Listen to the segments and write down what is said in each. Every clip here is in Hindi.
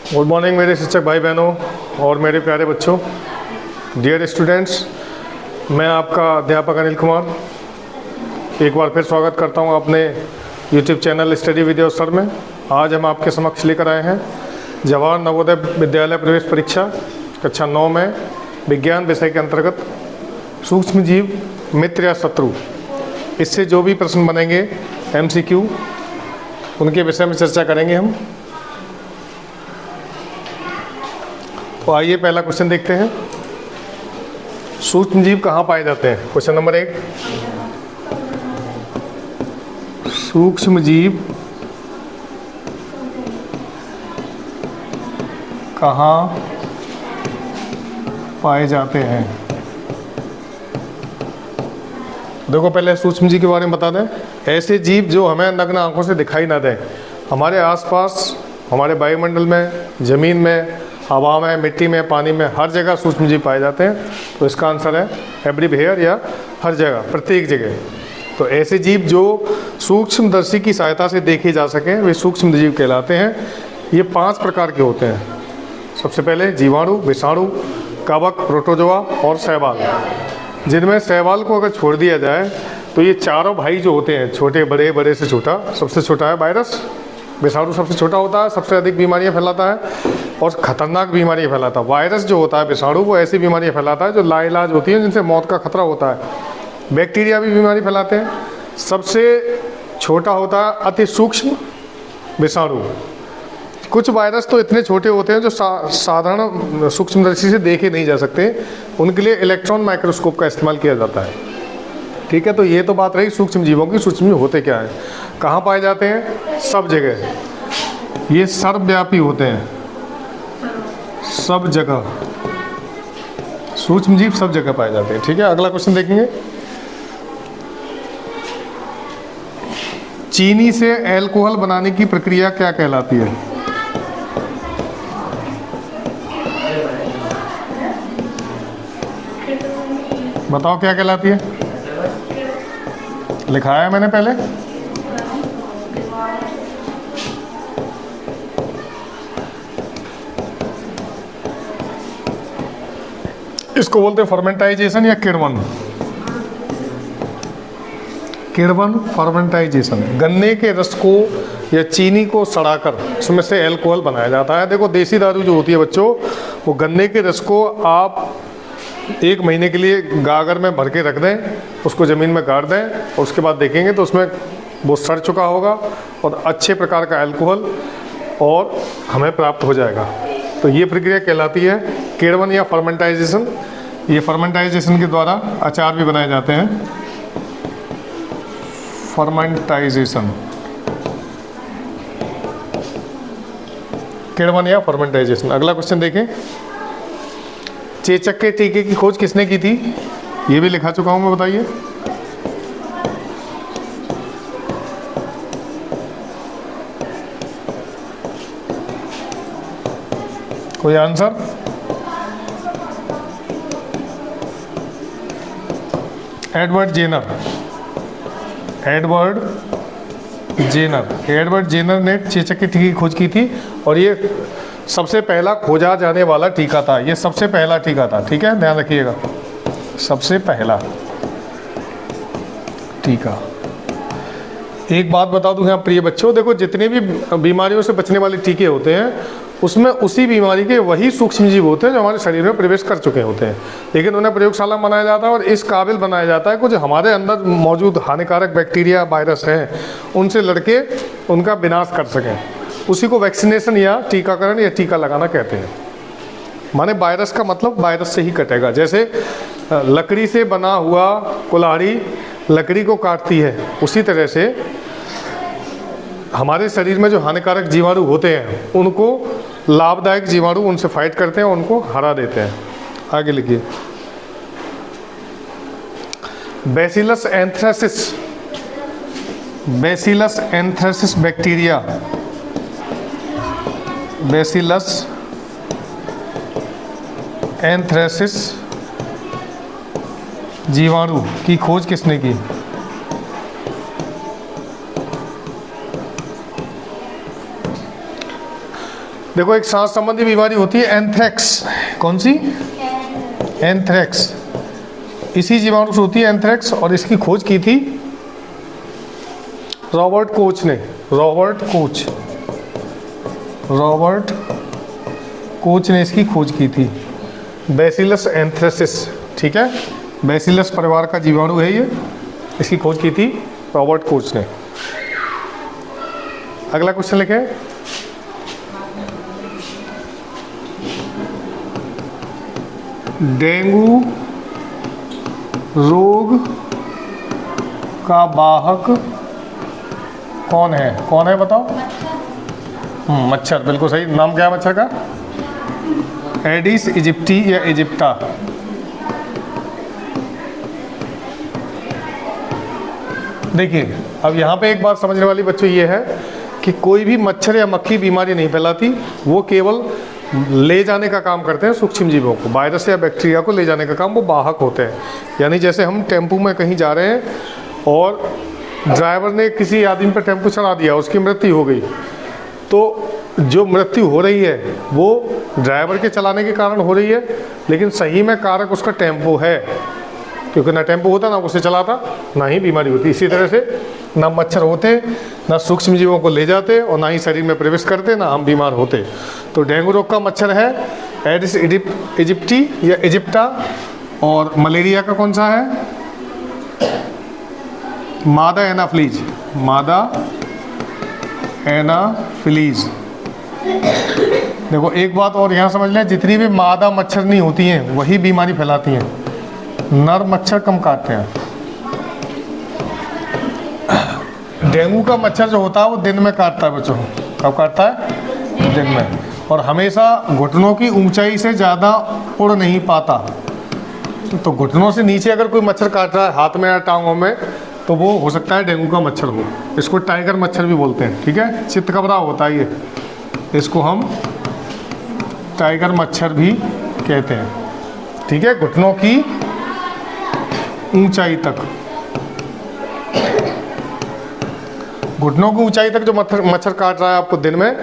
गुड मॉर्निंग मेरे शिक्षक भाई बहनों और मेरे प्यारे बच्चों। डियर स्टूडेंट्स, मैं आपका अध्यापक अनिल कुमार एक बार फिर स्वागत करता हूं अपने YouTube channel study with your sir में। आज हम आपके समक्ष लेकर आए हैं जवाहर नवोदय विद्यालय प्रवेश परीक्षा कक्षा 9 में विज्ञान विषय के अंतर्गत सूक्ष्म जीव मित्र या शत्रु, इससे जो भी प्रश्न बनेंगे MCQ उनके विषय में चर्चा करेंगे हम। तो आइए पहला क्वेश्चन देखते हैं। सूक्ष्म जीव कहाँ पाए जाते हैं? क्वेश्चन नंबर 1, सूक्ष्म जीव कहाँ पाए जाते हैं? देखो, पहले सूक्ष्म जीव के बारे में बता दें। ऐसे जीव जो हमें नग्न आंखों से दिखाई ना दें, हमारे आसपास, हमारे वायुमंडल में, जमीन में, हवा में, मिट्टी में, पानी में, हर जगह सूक्ष्म जीव पाए जाते हैं। तो इसका आंसर है एवरीवेयर या हर जगह, प्रत्येक जगह। तो ऐसे जीव जो सूक्ष्मदर्शी की सहायता से देखे जा सकें वे सूक्ष्म जीव कहलाते हैं। ये 5 प्रकार के होते हैं। सबसे पहले जीवाणु, विषाणु, कवक, प्रोटोजोआ और शैवाल। जिनमें शैवाल को अगर छोड़ दिया जाए तो ये चारों भाई जो होते हैं, छोटे बड़े, बड़े से छोटा, सबसे छोटा है वायरस। विषाणु सबसे छोटा होता है, सबसे अधिक बीमारियां फैलाता है और ख़तरनाक बीमारियां फैलाता है। वायरस जो होता है विषाणु, वो ऐसी बीमारियां फैलाता है जो लाइलाज होती हैं, जिनसे मौत का खतरा होता है। बैक्टीरिया भी बीमारी फैलाते हैं। सबसे छोटा होता है अति सूक्ष्म विषाणु। कुछ वायरस तो इतने छोटे होते हैं जो साधारण सूक्ष्मदर्शी से देखे नहीं जा सकते। उनके लिए इलेक्ट्रॉन माइक्रोस्कोप का इस्तेमाल किया जाता है। ठीक है, तो ये तो बात रही सूक्ष्म जीवों की। सूक्ष्म जीव होते क्या है, कहाँ पाए जाते हैं? सब जगह। ये सर्वव्यापी होते हैं, सब जगह। सूक्ष्म जीव सब जगह पाए जाते हैं। ठीक है, अगला क्वेश्चन देखेंगे। चीनी से अल्कोहल बनाने की प्रक्रिया क्या कहलाती है? बताओ क्या कहलाती है? लिखाया है मैंने पहले। इसको बोलते हैं फर्मेंटाइजेशन या किण्वन। किण्वन, फर्मेंटाइजेशन। गन्ने के रस को या चीनी को सड़ाकर उसमें से अल्कोहल बनाया जाता है। देखो, देसी दारू जो होती है बच्चों, वो गन्ने के रस को आप 1 महीने के लिए गागर में भर के रख दें, उसको ज़मीन में गाड़ दें और उसके बाद देखेंगे तो उसमें वो सड़ चुका होगा और अच्छे प्रकार का अल्कोहल और हमें प्राप्त हो जाएगा। तो ये प्रक्रिया कहलाती है किण्वन या फर्मेंटाइजेशन। ये फर्मेंटाइजेशन के द्वारा अचार भी बनाए जाते हैं। फर्मेंटाइजेशन, किण्वन या फर्मेंटाइजेशन। अगला क्वेश्चन देखें। चेचक के टीके की खोज किसने की थी? ये भी लिखा चुका हूं मैं, बताइए। कोई answer? Edward Jenner. Edward Jenner ने चेचक के टीके की खोज की थी और ये सबसे पहला खोजा जाने वाला टीका था। ये सबसे पहला टीका था। ठीक है, ध्यान रखिएगा, सबसे पहला टीका। एक बात बता दूं यहाँ प्रिय बच्चों, देखो जितने भी बीमारियों से बचने वाले टीके होते हैं उसमें उसी बीमारी के वही सूक्ष्म जीव होते हैं जो हमारे शरीर में प्रवेश कर चुके होते हैं, लेकिन उन्हें प्रयोगशाला में बनाया जाता है और इस काबिल बनाया जाता है कुछ हमारे अंदर मौजूद हानिकारक बैक्टीरिया, वायरस हैं, उनसे लड़के उनका विनाश कर सकें। उसी को वैक्सीनेशन या टीकाकरण या टीका लगाना कहते हैं। माने वायरस का मतलब वायरस से ही कटेगा। जैसे लकड़ी से बना हुआ कुल्हाड़ी लकड़ी को काटती है, उसी तरह से हमारे शरीर में जो हानिकारक जीवाणु होते हैं उनको लाभदायक जीवाणु उनसे फाइट करते हैं, उनको हरा देते हैं। आगे लिखिए। Bacillus anthracis, bacillus anthracis bacteria, bacillus anthracis जीवाणु की खोज किसने की? देखो एक सांस संबंधी बीमारी होती है एंथ्रेक्स। कौन सी? एंथ्रेक्स। इसी जीवाणु से होती है एंथ्रेक्स, और इसकी खोज की थी रॉबर्ट कोच ने। रॉबर्ट कोच ने इसकी खोज की थी। बैसिलस एंथ्रेसिस, ठीक है, बैसिलस परिवार का जीवाणु है ये, इसकी खोज की थी रॉबर्ट कोच ने। अगला क्वेश्चन लिखें। डेंगू रोग का वाहक कौन है? कौन है बताओ? मच्छर, बिल्कुल सही। नाम क्या है मच्छर का? एडिस इजिप्टी या इजिप्टा। देखिए अब यहाँ पे एक बात समझने वाली बच्चों ये है कि कोई भी मच्छर या मक्खी बीमारी नहीं फैलाती, वो केवल ले जाने का काम करते हैं सूक्ष्म जीवों को, वायरस या बैक्टीरिया को ले जाने का काम वो वाहक होते हैं। यानी जैसे हम टेम्पू में कहीं जा रहे हैं और ड्राइवर ने किसी आदमी पर टेम्पू चढ़ा दिया, उसकी मृत्यु हो गई, तो जो मृत्यु हो रही है वो ड्राइवर के चलाने के कारण हो रही है, लेकिन सही में कारक उसका टेम्पो है, क्योंकि ना टेम्पो होता ना उसे चलाता ना ही बीमारी होती। इसी तरह से ना मच्छर होते, ना सूक्ष्म जीवों को ले जाते, और ना ही शरीर में प्रवेश करते, ना हम बीमार होते। तो डेंगू रोग का मच्छर है एडिस इजिप्टी या इजिप्टा, और मलेरिया का कौन सा है? मादा एनाफिलीज। मादा एनाफिलीज। देखो एक बात और यहाँ समझ लें, जितनी भी मादा मच्छर नहीं होती हैं वही बीमारी फैलाती हैं, नर मच्छर कम काटते हैं। डेंगू का मच्छर जो होता है वो दिन में काटता है बच्चों। कब काटता है? दिन में। और हमेशा घुटनों की ऊंचाई से ज़्यादा उड़ नहीं पाता, तो घुटनों से नीचे अगर कोई मच्छर काट रहा है हाथ में या टांगों में, तो वो हो सकता है डेंगू का मच्छर हो। इसको टाइगर मच्छर भी बोलते हैं, ठीक है, चितकबरा होता है ये, इसको हम टाइगर मच्छर भी कहते हैं, ठीक है। घुटनों की ऊंचाई तक, घुटनों की ऊंचाई तक जो मच्छर काट रहा है आपको दिन में,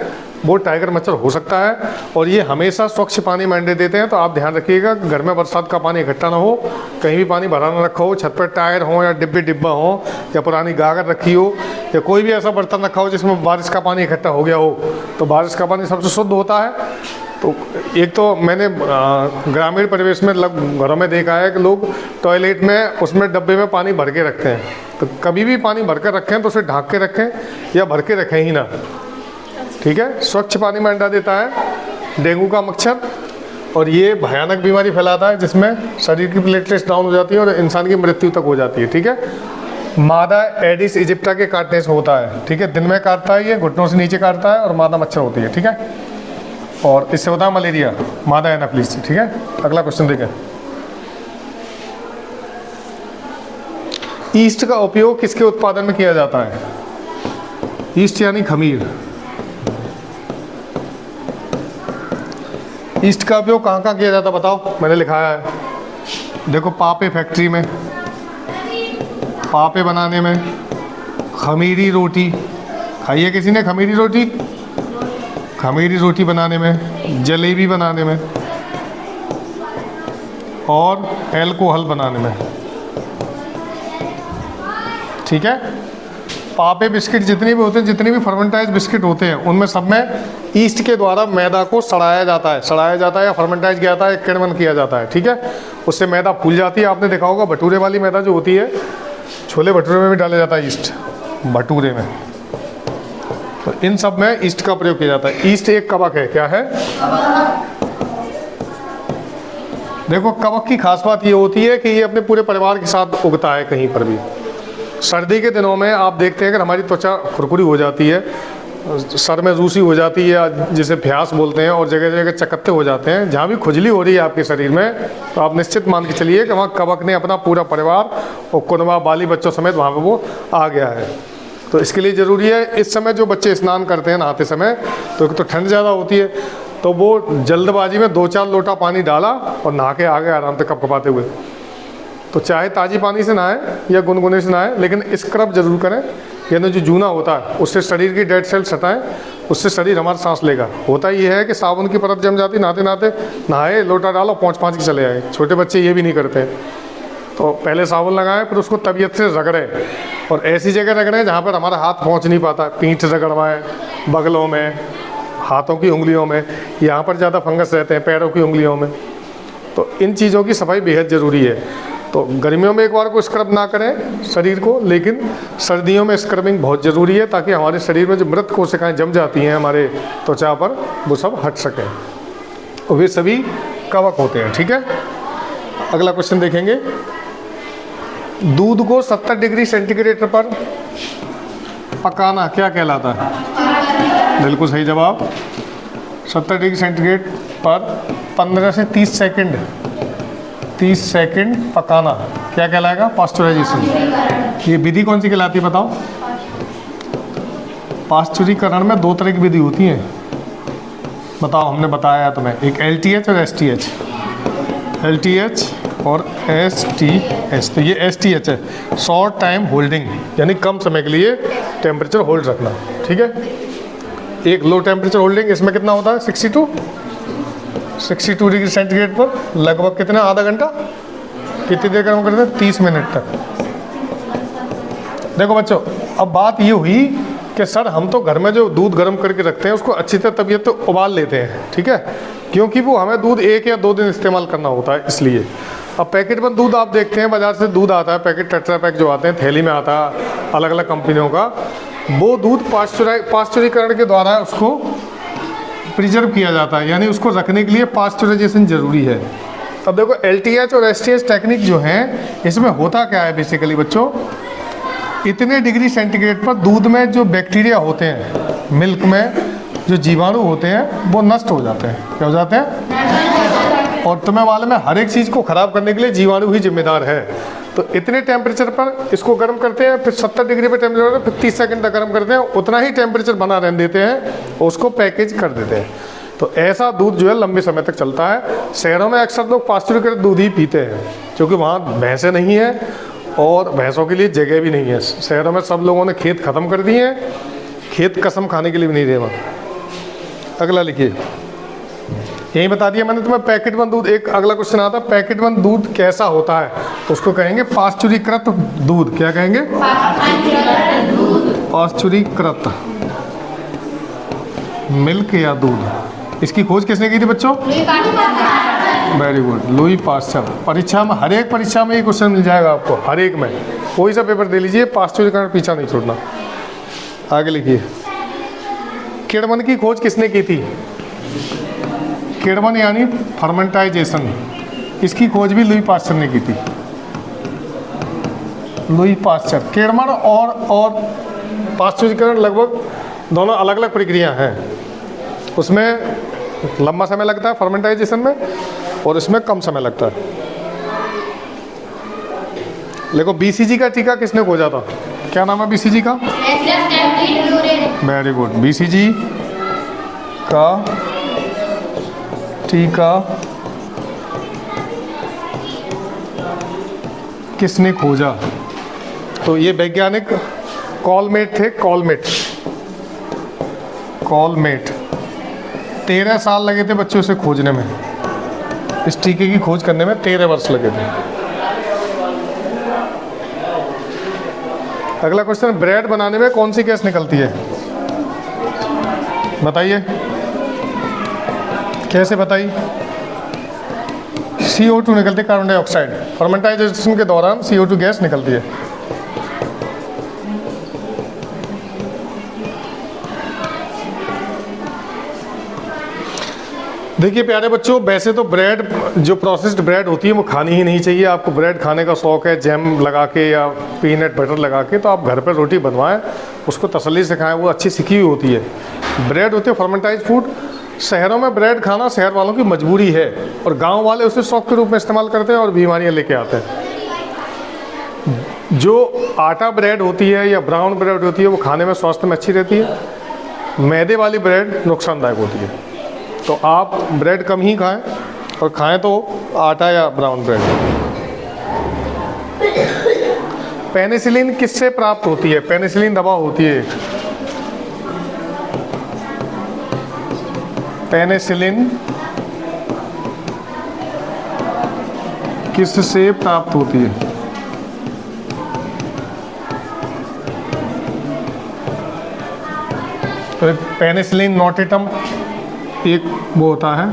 वो टाइगर मच्छर हो सकता है। और ये हमेशा स्वच्छ पानी में अंडे देते हैं, तो आप ध्यान रखिएगा घर में बरसात का पानी इकट्ठा ना हो, कहीं भी पानी भरा ना रखा हो, छत पर टायर हो या डिब्बा हो या पुरानी गागर रखी हो या कोई भी ऐसा बर्तन रखा हो जिसमें बारिश का पानी इकट्ठा हो गया हो। तो बारिश का पानी सबसे शुद्ध होता है। तो एक तो मैंने ग्रामीण परिवेश में घरों में देखा है कि लोग टॉयलेट में उसमें डब्बे में पानी भर के रखते हैं, तो कभी भी पानी भर कर रखें तो उसे ढक के रखें या भर के रखें ही ना, ठीक है। स्वच्छ पानी में अंडा देता है डेंगू का मच्छर, और ये भयानक बीमारी फैलाता है जिसमें शरीर की प्लेटलेट्स डाउन हो जाती है और इंसान की मृत्यु तक हो जाती है, ठीक है। मादा एडिस इजिप्टा के काटने से होता है, ठीक है, दिन में काटता है, ये घुटनों से नीचे काटता है और मादा मच्छर होती है, ठीक है। और इससे होता है मलेरिया, मादा एनाफिलीज से, ठीक है। अगला क्वेश्चन देखें। ईस्ट का उपयोग किसके उत्पादन में किया जाता है? ईस्ट यानी खमीर। ईस्ट का उपयोग कहाँ कहाँ किया जाता है बताओ? मैंने लिखा है, देखो, पापे फैक्ट्री में, पापे बनाने में, खमीरी रोटी खाई है किसी ने? खमीरी रोटी, खमीरी रोटी बनाने में, जलेबी बनाने में, और एल्कोहल बनाने में, ठीक है। पापे बिस्किट जितने भी होते हैं, जितने भी फर्मेंटाइज बिस्किट होते हैं, उनमें सब में ईस्ट के द्वारा मैदा को सड़ाया जाता है या फर्मेंटाइज किया जाता है, किण्वन किया जाता है, ठीक है। उससे मैदा फूल जाती है। आपने देखा होगा भटूरे वाली मैदा जो होती है, छोले भटूरे में भी डाला जाता है ईस्ट, भटूरे में। तो इन सब में ईस्ट का प्रयोग किया जाता है। ईस्ट एक कवक है। क्या है? देखो, कवक की खास बात ये होती है कि ये अपने पूरे परिवार के साथ उगता है कहीं पर भी। सर्दी के दिनों में आप देखते हैं कि हमारी त्वचा खुरखुरी हो जाती है, सर में रूसी हो जाती है जिसे फ्यास बोलते हैं, और जगह जगह चकत्ते हो जाते हैं। जहाँ भी खुजली हो रही है आपके शरीर में, तो आप निश्चित मान के चलिए कि वहाँ कवक ने अपना पूरा परिवार और कुनबा बाली बच्चों समेत वहाँ पर वो आ गया है। तो इसके लिए ज़रूरी है, इस समय जो बच्चे स्नान करते हैं नहाते समय, तो एक तो ठंड ज़्यादा होती है, तो वो जल्दबाजी में 2-4 लोटा पानी डाला और नहा के आ गए आराम से कपकपाते हुए। तो चाहे ताज़ी पानी से नहाएं या गुनगुने से नहाएं, लेकिन स्क्रब जरूर करें, यानी जो जूना होता है उससे शरीर की डेड सेल्स हटाएं, उससे शरीर हमारा सांस लेगा। होता ये है कि साबुन की परत जम जाती, नहाते नहाते नहाए, लोटा डालो, पहुँच के चले आए। छोटे बच्चे ये भी नहीं करते हैं। तो पहले साबुन लगाएं, फिर उसको तबीयत से रगड़ें, और ऐसी जगह रगड़ें जहाँ पर हमारा हाथ पहुँच नहीं पाता। पीठ रगड़वाएं, बगलों में, हाथों की उंगलियों में, यहाँ पर ज़्यादा फंगस रहते हैं, पैरों की उंगलियों में। तो इन चीज़ों की सफाई बेहद ज़रूरी है। तो गर्मियों में एक बार को स्क्रब ना करें शरीर को, लेकिन सर्दियों में स्क्रबिंग बहुत ज़रूरी है, ताकि हमारे शरीर में जो मृत कोशिकाएं जम जाती हैं हमारे त्वचा पर, वो सब हट सकें। और वे सभी कवक होते हैं। ठीक है, अगला क्वेश्चन देखेंगे। दूध को 70 डिग्री सेंटीग्रेड पर पकाना क्या कहलाता है? बिल्कुल सही जवाब। 70 डिग्री सेंटीग्रेड पर 15 से 30 सेकंड पकाना क्या कहलाएगा? पास्चुराइजेशन। ये विधि कौन सी कहलाती है बताओ? पास्चुरीकरण में 2 तरह की विधि होती है, बताओ। हमने बताया तुम्हें, एक LTH और STH। LTH और STH। तो ये STH है, शॉर्ट टाइम होल्डिंग, यानी कम समय के लिए टेम्परेचर होल्ड रखना। ठीक है, एक लो टेम्परेचर होल्डिंग, इसमें कितना होता है? 62 डिग्री सेंटीग्रेड पर लगभग कितना, आधा घंटा। कितनी देर गर्म करते हैं? 30 मिनट तक। देखो बच्चों, अब बात ये हुई कि सर हम तो घर में जो दूध गर्म करके रखते हैं उसको अच्छी तरह तबीयत तो उबाल लेते हैं, ठीक है, क्योंकि वो हमें दूध 1 या 2 दिन इस्तेमाल करना होता है, इसलिए। अब पैकेट बंद दूध आप देखते हैं, बाजार से दूध आता है, पैकेट टेट्रा पैक जो आते हैं, थैली में आता है अलग अलग कंपनियों का, वो दूध पास्चुरीकरण के द्वारा उसको प्रिजर्व किया जाता है, यानी उसको रखने के लिए पास्चुराइजेशन जरूरी है। अब देखो LTH और STH टेक्निक जो है, इसमें होता क्या है बेसिकली बच्चों, इतने डिग्री सेंटीग्रेड पर दूध में जो बैक्टीरिया होते हैं, मिल्क में जो जीवाणु होते हैं, वो नष्ट हो जाते हैं। क्या हो जाते हैं? और तुम्हें मालूम है हर एक चीज़ को ख़राब करने के लिए जीवाणु ही जिम्मेदार है। तो इतने टेम्परेचर पर इसको गर्म करते हैं, फिर 70 डिग्री पर टेम्परेचर, फिर 30 सेकंड तक गर्म करते हैं, उतना ही टेम्परेचर बना रहने देते हैं, उसको पैकेज कर देते हैं। तो ऐसा दूध जो है लंबे समय तक चलता है। शहरों में अक्सर लोग पास्चुरीकृत दूध ही पीते हैं, क्योंकि वहाँ भैंसें नहीं हैं और भैंसों के लिए जगह भी नहीं है। शहरों में सब लोगों ने खेत ख़त्म कर दिए हैं, खेत कसम खाने के लिए भी नहीं रहे वहाँ। अगला लिखिए, यही बता दिया मैंने तुम्हें पैकेट बंद दूध। एक अगला क्वेश्चन आता है, पैकेट बंद दूध कैसा होता है? तो उसको कहेंगे पास्चुरीकृत दूध। क्या कहेंगे? पास्चुरीकृत मिल्क या दूध। इसकी खोज किसने की थी बच्चों? Very good, Louis Pasteur. परीक्षा में, हर एक परीक्षा में ये क्वेश्चन मिल जाएगा आपको, हर एक में। कोई सा पेपर दे लीजिए, पास्चुरीकरण पीछा नहीं छोड़ना। आगे लिखिए, किण्वन की खोज किसने की थी? किण्वन यानी फर्मेंटाइजेशन, इसकी खोज भी लुई पास्चर ने की थी। लुई पास्चर, किण्वन और पास्चुरीकरण लगभग दोनों अलग अलग प्रक्रिया हैं। उसमें लंबा समय लगता है फर्मेंटाइजेशन में, और इसमें कम समय लगता है। देखो BCG का टीका किसने खोजा था? क्या नाम है BCG का? वेरी गुड, BCG का टीका किसने खोजा? तो ये वैज्ञानिक कॉलमेट थे। कॉलमेट 13 साल लगे थे बच्चों से खोजने में, इस टीके की खोज करने में 13 वर्ष लगे थे। अगला क्वेश्चन, ब्रेड बनाने में कौन सी गैस निकलती है? बताइए, कैसे बताइए? CO2 निकलती है, कार्बन डाइऑक्साइड। फर्मेंटाइजेशन के दौरान CO2 गैस निकलती है। देखिए प्यारे बच्चों, वैसे तो ब्रेड, जो प्रोसेस्ड ब्रेड होती है वो खानी ही नहीं चाहिए। आपको ब्रेड खाने का शौक़ है, जैम लगा के या पीनट बटर लगा के, तो आप घर पर रोटी बनवाएं, उसको तसल्ली से खाएं, वो अच्छी सिकी हुई होती है। ब्रेड होती है फर्मेंटाइज फूड। शहरों में ब्रेड खाना शहर वालों की मजबूरी है, और गांव वाले उसे शौक के रूप में इस्तेमाल करते हैं और बीमारियां लेके आते हैं। जो आटा ब्रेड होती है या ब्राउन ब्रेड होती है, वो खाने में स्वास्थ्य में अच्छी रहती है। मैदे वाली ब्रेड नुकसानदायक होती है। तो आप ब्रेड कम ही खाएं, और खाएं तो आटा या ब्राउन ब्रेड। पेनिसिलिन किससे प्राप्त होती है? पेनिसिलिन दवा होती है, पेनिसिलिन किससे प्राप्त होती है? तो पेनिसिलिन नोटेटम एक वो होता है,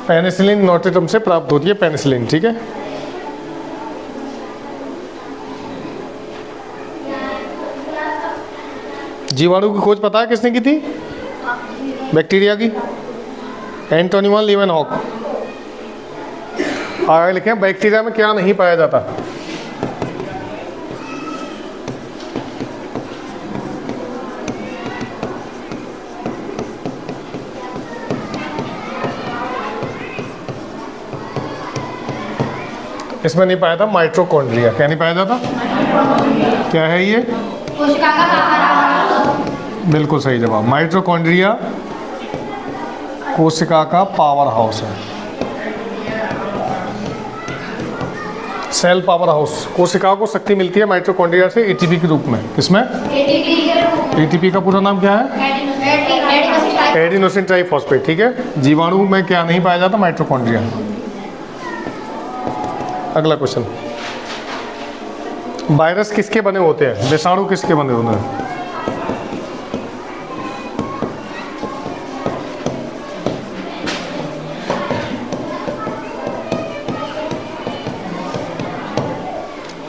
पेनिसिलिन नोटेटम से प्राप्त होती है पेनिसिलिन, ठीक है। जीवाणु की खोज पता है किसने की थी? बैक्टीरिया की, एंटोनी वन लीवेनहॉक। आगे लिखें बैक्टीरिया में क्या नहीं पाया जाता? इसमें नहीं पाया था माइटोकॉन्ड्रिया। क्या नहीं पाया जाता? क्या है ये? बिल्कुल सही जवाब। माइटोकॉन्ड्रिया कोशिका का पावर हाउस है, सेल पावर हाउस। कोशिका को शक्ति मिलती है माइटोकॉन्ड्रिया से एटीपी के रूप में। किसमें? एटीपी का पूरा नाम क्या है? एडिनोसिन ट्राइफॉस्फेट, ठीक है। जीवाणु में क्या नहीं पाया जाता? माइटोकॉन्ड्रिया। अगला क्वेश्चन, वायरस किसके बने होते हैं? विषाणु किसके बने होते हैं?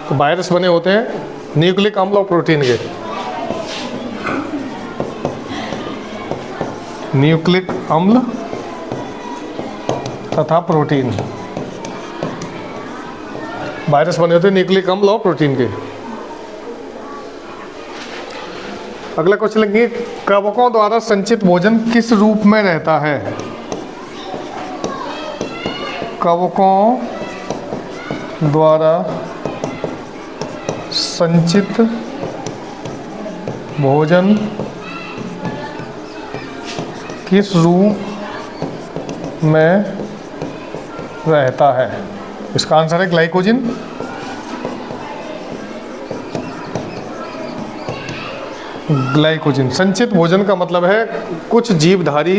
तो वायरस बने होते हैं न्यूक्लिक अम्ल और प्रोटीन के। न्यूक्लिक अम्ल तथा प्रोटीन, वायरस बने होते हैं न्यूक्लिक अम्ल और प्रोटीन के। अगला क्वेश्चन लिखिए, कवकों द्वारा संचित भोजन किस रूप में रहता है? कवकों द्वारा संचित भोजन किस रूप में रहता है? इसका आंसर है ग्लाइकोजन। ग्लाइकोजन। संचित भोजन का मतलब है कुछ जीवधारी,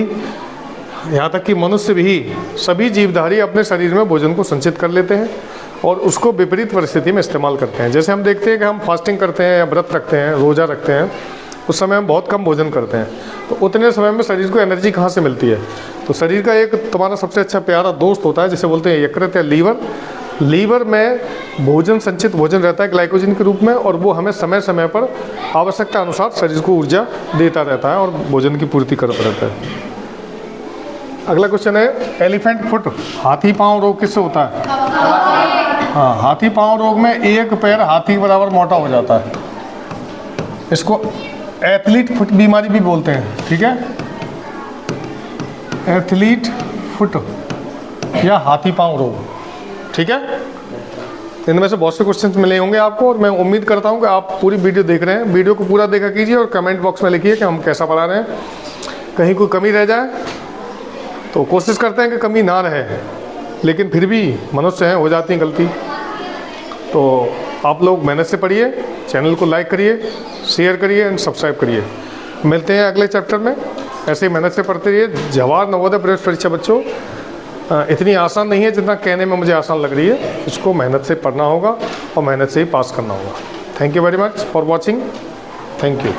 यहाँ तक कि मनुष्य भी, सभी जीवधारी अपने शरीर में भोजन को संचित कर लेते हैं और उसको विपरीत परिस्थिति में इस्तेमाल करते हैं। जैसे हम देखते हैं कि हम फास्टिंग करते हैं या व्रत रखते हैं, रोज़ा रखते हैं, उस समय हम बहुत कम भोजन करते हैं, तो उतने समय में शरीर को एनर्जी कहाँ से मिलती है? तो शरीर का एक तुम्हारा सबसे अच्छा प्यारा दोस्त होता है जिसे बोलते हैं यकृत या लीवर। लीवर में भोजन, संचित भोजन रहता है ग्लाइकोजन के रूप में, और वो हमें समय समय पर आवश्यकता अनुसार शरीर को ऊर्जा देता रहता है और भोजन की पूर्ति करता रहता है। अगला क्वेश्चन है, एलिफेंट फुट, हाथी पाँव रोग किससे होता है? हाँ, हाथी पाँव रोग में एक पैर हाथी के बराबर मोटा हो जाता है। इसको एथलीट फुट बीमारी भी बोलते हैं, ठीक है। एथलीट फुट या हाथी पाँव रोग, ठीक है। इनमें से बहुत से क्वेश्चंस मिले होंगे आपको, और मैं उम्मीद करता हूं कि आप पूरी वीडियो देख रहे हैं। वीडियो को पूरा देखा कीजिए और कमेंट बॉक्स में लिखिए कि हम कैसा पढ़ा रहे हैं। कहीं कोई कमी रह जाए तो कोशिश करते हैं कि कमी ना रहे, लेकिन फिर भी मनुष्य हैं, हो जाती है गलती। तो आप लोग मेहनत से पढ़िए, चैनल को लाइक करिए, शेयर करिए एंड सब्सक्राइब करिए। मिलते हैं अगले चैप्टर में। ऐसे ही मेहनत से पढ़ते रहिए। जवाहर नवोदय प्रवेश परीक्षा बच्चों इतनी आसान नहीं है जितना कहने में मुझे आसान लग रही है। इसको मेहनत से पढ़ना होगा और मेहनत से ही पास करना होगा। Thank you very much for watching. Thank you.